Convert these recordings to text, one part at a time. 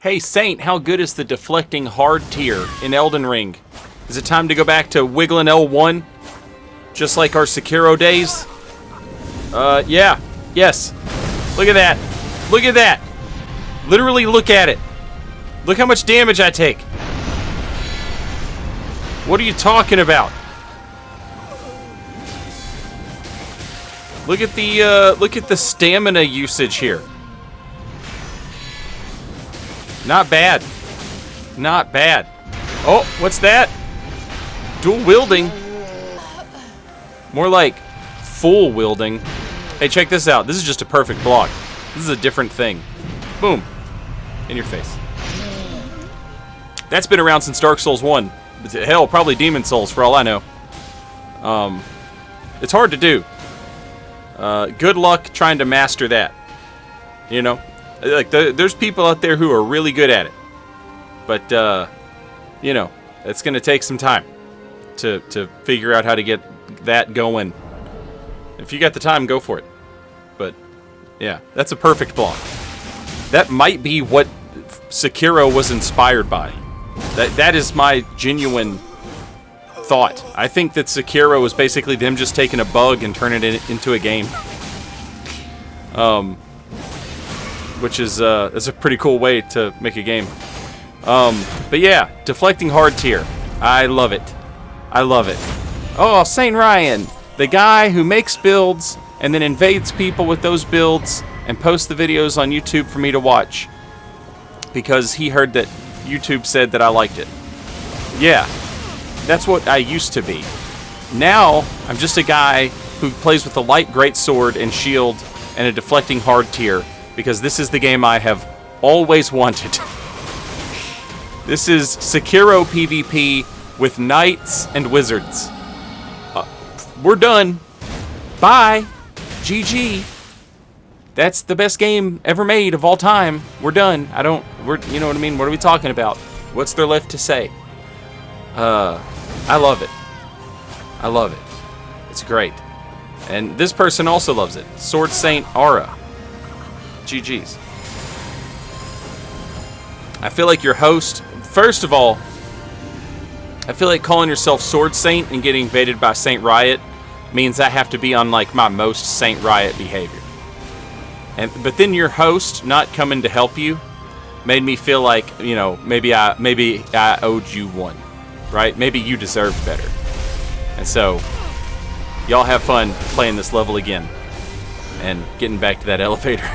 Hey Saint, how good is the deflecting hard tier in Elden Ring? Is it time to go back to wiggling L1? Just like our Sekiro days? Yeah. Yes. Look at that. Look at that. Literally look at it. Look how much damage I take. What are you talking about? Look at the stamina usage here. Not bad. Not bad. Oh, what's that? Dual wielding. More like full wielding. Hey, check this out. This is just a perfect block. This is a different thing. Boom. In your face. That's been around since Dark Souls 1. Hell, probably Demon Souls for all I know. It's hard to do. Good luck trying to master that. You know? Like, there's people out there who are really good at it. But, you know, it's going to take some time to figure out how to get that going. If you got the time, go for it. But, yeah, that's a perfect block. That might be what Sekiro was inspired by. That is my genuine thought. I think that Sekiro was basically them just taking a bug and turning it into a game. Which is a pretty cool way to make a game. But yeah, deflecting hard tier. I love it. I love it. Oh, Saint Ryan, the guy who makes builds and then invades people with those builds and posts the videos on YouTube for me to watch because he heard that YouTube said that I liked it. Yeah, that's what I used to be. Now, I'm just a guy who plays with a light greatsword and shield and a deflecting hard tier because this is the game I have always wanted. This is Sekiro PvP with knights and wizards. We're done. Bye. GG. That's the best game ever made of all time. We're done. You know what I mean? What are we talking about? What's there left to say? I love it. I love it. It's great. And this person also loves it. Sword Saint Aura. GG's. I feel like your host, first of all, I feel like calling yourself Sword Saint and getting invaded by Saint Riot means I have to be on like my most Saint Riot behavior. But then your host not coming to help you made me feel like, you know, maybe I owed you one, right? Maybe you deserved better. And so, y'all have fun playing this level again and getting back to that elevator.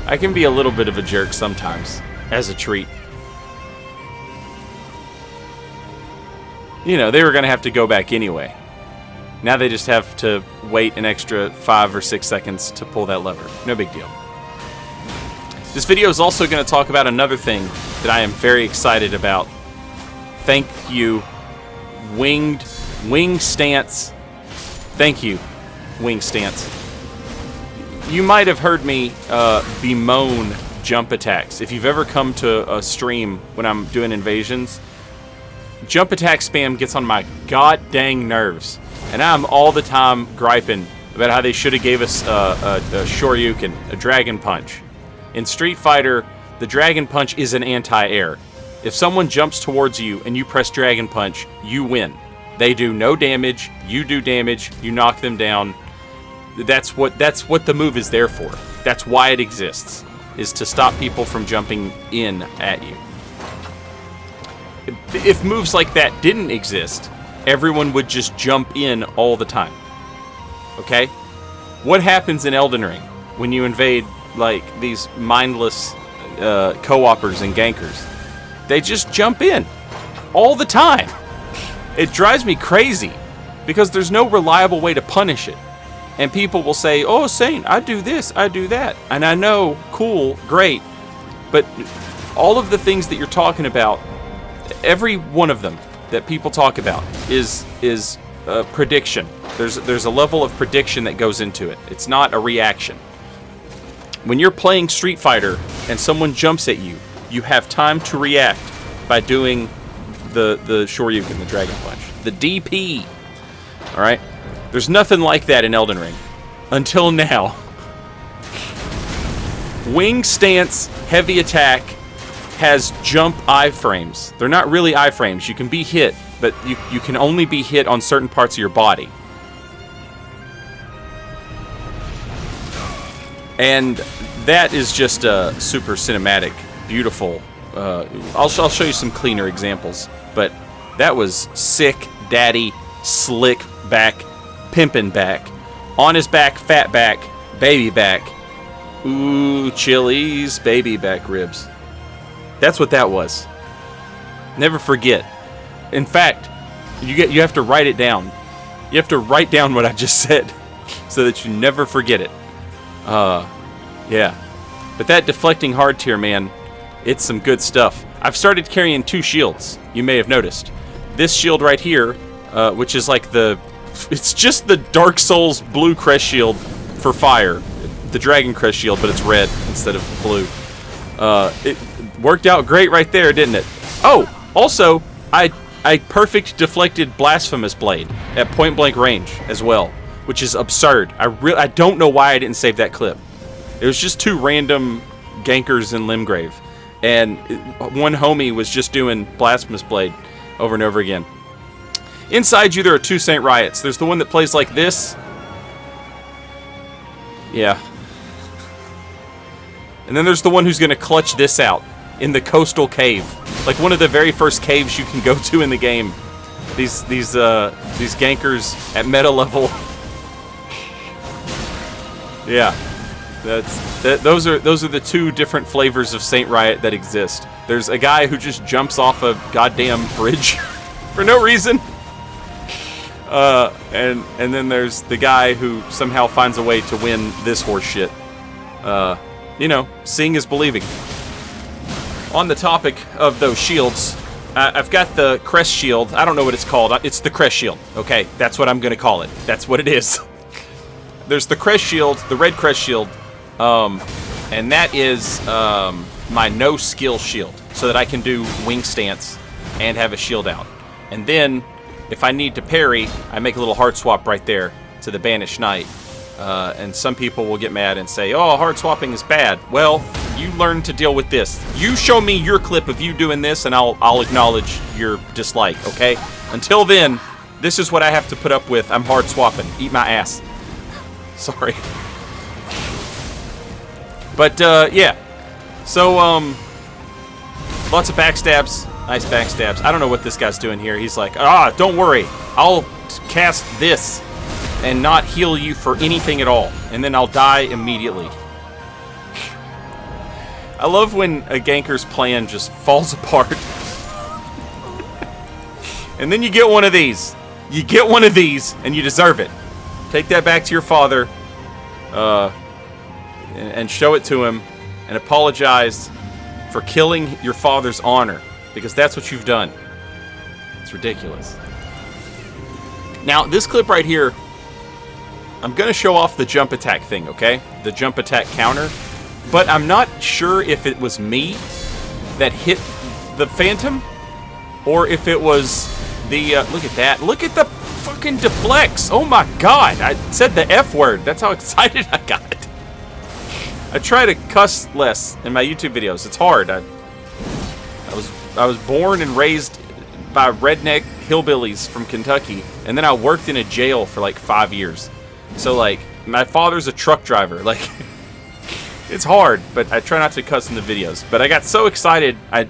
I can be a little bit of a jerk sometimes, as a treat. You know, they were going to have to go back anyway. Now they just have to wait an extra 5 or 6 seconds to pull that lever. No big deal. This video is also going to talk about another thing that I am very excited about. Thank you, Wing Stance. Thank you, Wing Stance. You might have heard me bemoan jump attacks. If you've ever come to a stream when I'm doing invasions, jump attack spam gets on my god dang nerves. And I'm all the time griping about how they should have gave us a Shoryuken, a Dragon Punch. In Street Fighter, the Dragon Punch is an anti-air. If someone jumps towards you and you press Dragon Punch, you win. They do no damage, you do damage, you knock them down. That's what the move is there for. That's why it exists, is to stop people from jumping in at you. If moves like that didn't exist, everyone would just jump in all the time. Okay? What happens in Elden Ring when you invade, like, these mindless co-opers and gankers? They just jump in all the time. It drives me crazy because there's no reliable way to punish it. And people will say, oh, Saint, I do this, I do that. And I know, cool, great. But all of the things that you're talking about, every one of them that people talk about is prediction. There's a level of prediction that goes into it. It's not a reaction. When you're playing Street Fighter and someone jumps at you, you have time to react by doing the Shoryuken, the Dragon Punch, the DP. All right? There's nothing like that in Elden Ring until now. Wing stance heavy attack has jump iframes. They're not really iframes. You can be hit, but you can only be hit on certain parts of your body. And that is just a super cinematic, beautiful. I'll show you some cleaner examples, but that was sick, daddy, slick back, pimpin' back, on his back, fat back, baby back. Ooh, Chili's baby back ribs. That's what that was. Never forget. In fact, you have to write it down. You have to write down what I just said so that you never forget it. Yeah. But that deflecting hard tier, man, it's some good stuff. I've started carrying 2 shields, you may have noticed. This shield right here, which is like it's just the Dark Souls blue crest shield for fire. The Dragon Crest shield, but it's red instead of blue. It worked out great right there, didn't it? Oh, also, I perfect deflected Blasphemous Blade at point blank range as well, which is absurd. I don't know why I didn't save that clip. It was just 2 random gankers in Limgrave, and one homie was just doing Blasphemous Blade over and over again. Inside you, there are 2 Saint Riots. There's the one that plays like this. Yeah. And then there's the one who's going to clutch this out in the coastal cave, like one of the very first caves you can go to in the game. These gankers at meta level. Yeah, those are the 2 different flavors of Saint Riot that exist. There's a guy who just jumps off a goddamn bridge for no reason. And then there's the guy who somehow finds a way to win this horse shit. You know, seeing is believing. On the topic of those shields, I've got the crest shield. I don't know what it's called. It's the crest shield. Okay, that's what I'm going to call it. That's what it is. There's the crest shield, the red crest shield, and that is my no skill shield, so that I can do wing stance and have a shield out. And then, if I need to parry, I make a little hard swap right there to the Banished Knight. And some people will get mad and say, oh, hard swapping is bad. Well, you learn to deal with this. You show me your clip of you doing this, and I'll acknowledge your dislike, okay? Until then, this is what I have to put up with. I'm hard swapping. Eat my ass. Sorry. But, yeah. So, lots of backstabs. Nice backstabs. I don't know what this guy's doing here. He's like, don't worry. I'll cast this and not heal you for anything at all. And then I'll die immediately. I love when a ganker's plan just falls apart. And then you get one of these. You get one of these, and you deserve it. Take that back to your father, and show it to him, and apologize for killing your father's honor, because that's what you've done. It's ridiculous. Now, this clip right here, I'm going to show off the jump attack thing, okay? The jump attack counter. But I'm not sure if it was me that hit the Phantom, or if it was the... look at that. Look at the fucking deflects. Oh my god. I said the F word. That's how excited I got. I try to cuss less in my YouTube videos. It's hard. I was born and raised by redneck hillbillies from Kentucky, and then I worked in a jail for like 5 years. So, like, my father's a truck driver. Like, it's hard, but I try not to cuss in the videos. But I got so excited, I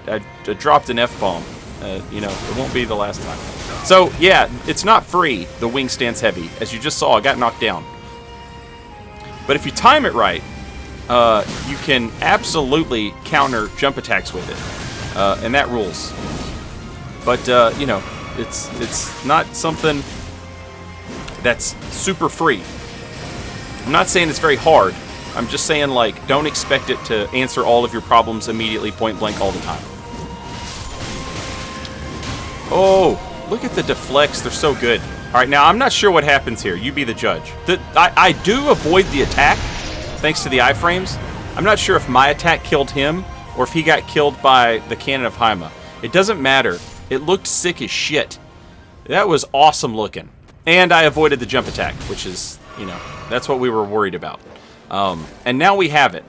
dropped an F-bomb. You know, it won't be the last time. So, yeah, it's not free, the wing stance heavy. As you just saw, I got knocked down. But if you time it right, you can absolutely counter jump attacks with it. And that rules. But, you know, it's not something that's super free. I'm not saying it's very hard. I'm just saying, like, don't expect it to answer all of your problems immediately, point blank, all the time. Oh, look at the deflects. They're so good. All right, now, I'm not sure what happens here. You be the judge. I do avoid the attack, thanks to the iframes. I'm not sure if my attack killed him, or if he got killed by the Cannon of Haima. It doesn't matter. It looked sick as shit. That was awesome looking. And I avoided the jump attack, which is, you know, that's what we were worried about. And now we have it.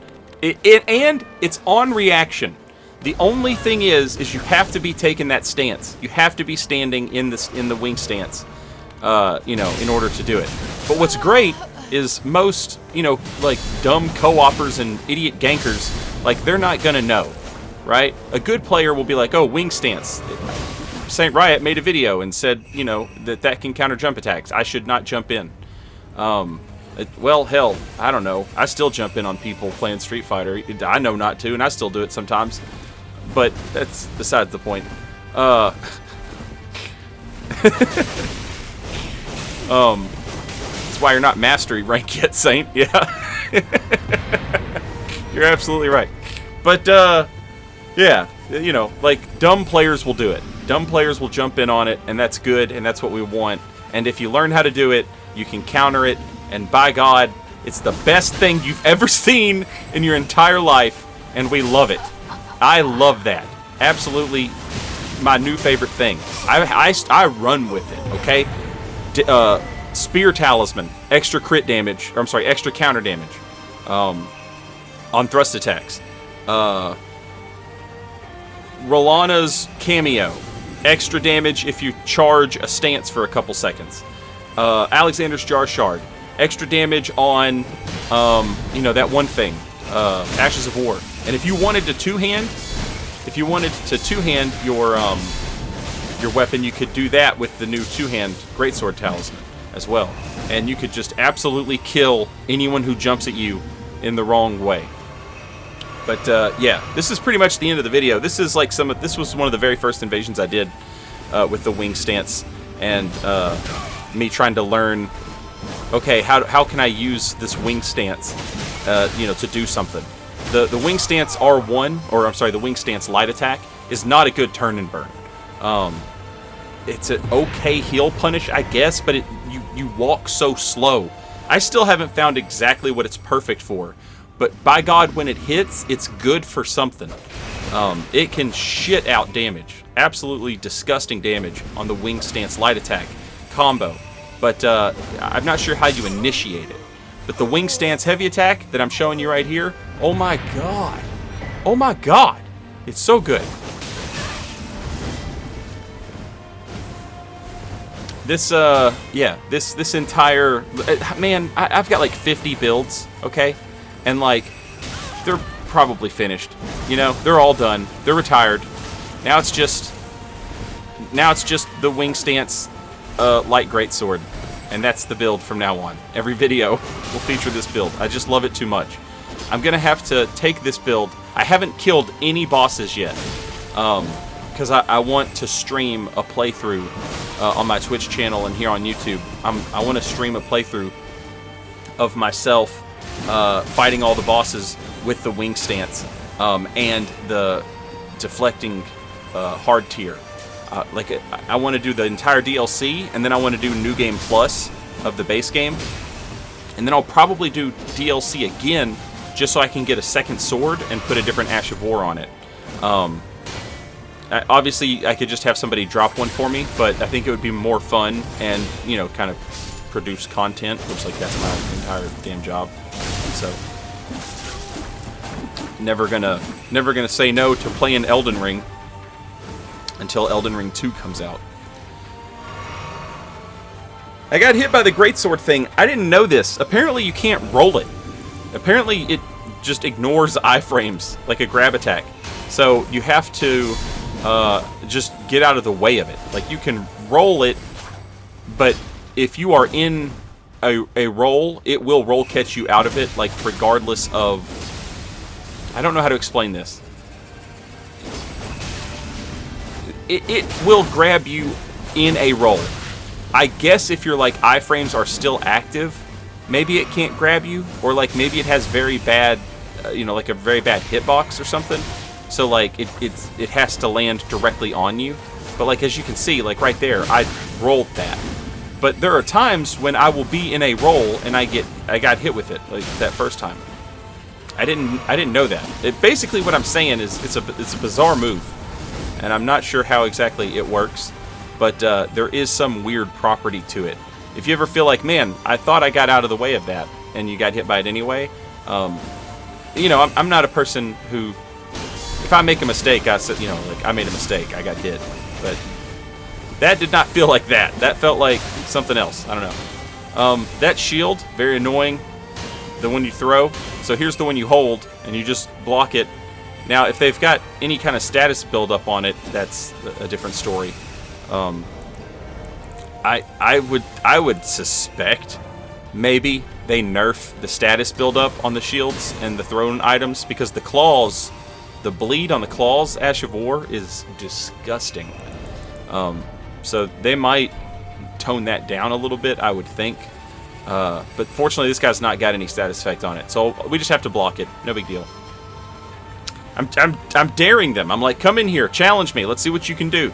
And it's on reaction. The only thing is you have to be taking that stance. You have to be standing in the wing stance, you know, in order to do it. But what's great is most, you know, like dumb co-opers and idiot gankers, like they're not gonna know, right? A good player will be like, oh, wing stance. Saint Riot made a video and said, you know, that can counter jump attacks. I should not jump in. Well, hell, I don't know. I still jump in on people playing Street Fighter. I know not to, and I still do it sometimes. But that's besides the point. That's why you're not mastery rank yet, Saint. Yeah. You're absolutely right. But, yeah, you know, like, dumb players will do it. Dumb players will jump in on it, and that's good, and that's what we want. And if you learn how to do it, you can counter it, and by God, it's the best thing you've ever seen in your entire life, and we love it. I love that. Absolutely my new favorite thing. I run with it, okay? Spear Talisman, extra crit damage, or I'm sorry, extra counter damage on thrust attacks. Rolana's Cameo, extra damage if you charge a stance for a couple seconds. Alexander's Jar Shard, extra damage on, you know, that one thing, Ashes of War. And if you wanted to two-hand your weapon, you could do that with the new two-hand Greatsword Talisman as well. And you could just absolutely kill anyone who jumps at you in the wrong way. But yeah, this is pretty much the end of the video. This is like this was one of the very first invasions I did with the wing stance, and me trying to learn, okay, how can I use this wing stance, you know, to do something. The wing stance R1, or I'm sorry, the wing stance light attack is not a good turn and burn. It's an okay heal punish, I guess, but you walk so slow. I still haven't found exactly what it's perfect for, but by God, when it hits, it's good for something. It can shit out damage, absolutely disgusting damage on the wing stance light attack combo, but I'm not sure how you initiate it. But the wing stance heavy attack that I'm showing you right here, oh my God. Oh my God. It's so good. This, yeah, this entire, man, I've got like 50 builds, okay? And like, they're probably finished. You know, they're all done. They're retired. Now it's just the wing stance, light greatsword. And that's the build from now on. Every video will feature this build. I just love it too much. I'm going to have to take this build. I haven't killed any bosses yet. Because I want to stream a playthrough on my Twitch channel and here on YouTube. I want to stream a playthrough of myself fighting all the bosses with the wing stance and the deflecting hard tier. Like, I want to do the entire DLC, and then I want to do New Game Plus of the base game. And then I'll probably do DLC again, just so I can get a second sword and put a different Ash of War on it. Obviously, I could just have somebody drop one for me, but I think it would be more fun and, you know, kind of produce content, which, like, that's my entire damn job. So, never gonna say no to playing Elden Ring until Elden Ring 2 comes out. I got hit by the greatsword thing. I didn't know this. Apparently you can't roll it. Apparently it just ignores iframes like a grab attack. So you have to just get out of the way of it. Like, you can roll it, but if you are in a roll, it will roll catch you out of it, like, regardless of... I don't know how to explain this. It will grab you in a roll. I guess if your, like, iframes are still active, maybe it can't grab you, or, like, maybe it has very bad, you know, like a very bad hitbox or something. So, like, it has to land directly on you. But, like, as you can see, like, right there, I rolled that. But there are times when I will be in a roll and I got hit with it, like that first time. I didn't know that. Basically, what I'm saying is it's a bizarre move. And I'm not sure how exactly it works, but there is some weird property to it. If you ever feel like, man, I thought I got out of the way of that, and you got hit by it anyway, you know, I'm not a person who, if I make a mistake, I said, you know, like, I made a mistake, I got hit. But that did not feel like that. That felt like something else. I don't know. That shield, very annoying. The one you throw. So here's the one you hold, and you just block it. Now, if they've got any kind of status buildup on it, that's a different story. I would suspect maybe they nerf the status buildup on the shields and the thrown items, because the claws, the bleed on the claws, Ash of War, is disgusting. So they might tone that down a little bit, I would think. But fortunately, this guy's not got any status effect on it, so we just have to block it. No big deal. I'm daring them. I'm like, come in here, challenge me. Let's see what you can do.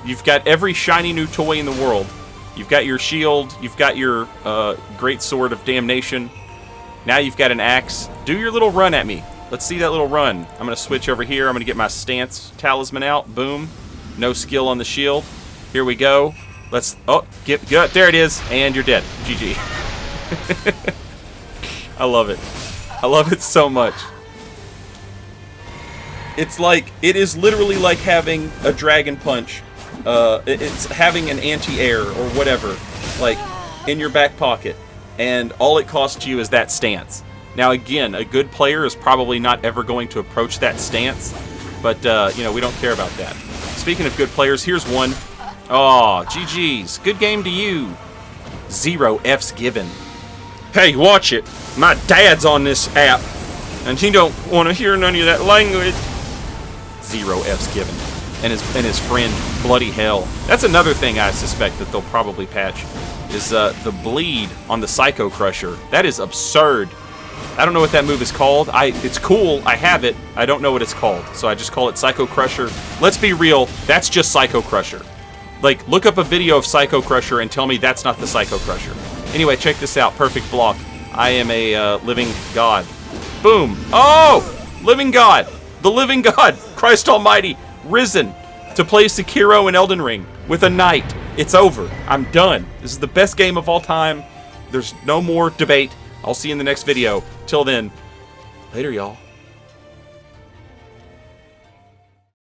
You've got every shiny new toy in the world. You've got your shield. You've got your great sword of damnation. Now you've got an axe. Do your little run at me. Let's see that little run. I'm gonna switch over here. I'm gonna get my stance talisman out. Boom. No skill on the shield. Here we go. Let's. Oh, get there. It is, and you're dead. GG. I love it. I love it so much. It's like, it is literally like having a dragon punch. It's having an anti-air or whatever, like, in your back pocket, and all it costs you is that stance. Now again, a good player is probably not ever going to approach that stance, but you know, we don't care about that. Speaking of good players, here's one. Oh, GG's. Good game to you. 0 F's given. Hey, watch it. My dad's on this app, and he don't want to hear none of that language. 0 F's given. And his friend, bloody hell. That's another thing I suspect that they'll probably patch, is the bleed on the Psycho Crusher. That is absurd. I don't know what that move is called. It's cool. I have it. I don't know what it's called, so I just call it Psycho Crusher. Let's be real. That's just Psycho Crusher. Like, look up a video of Psycho Crusher and tell me that's not the Psycho Crusher. Anyway, check this out. Perfect block. I am a living god. Boom. Oh! Living god. The living god. Christ almighty. Risen to play Sekiro in Elden Ring with a knight. It's over. I'm done. This is the best game of all time. There's no more debate. I'll see you in the next video. Till then, later, y'all.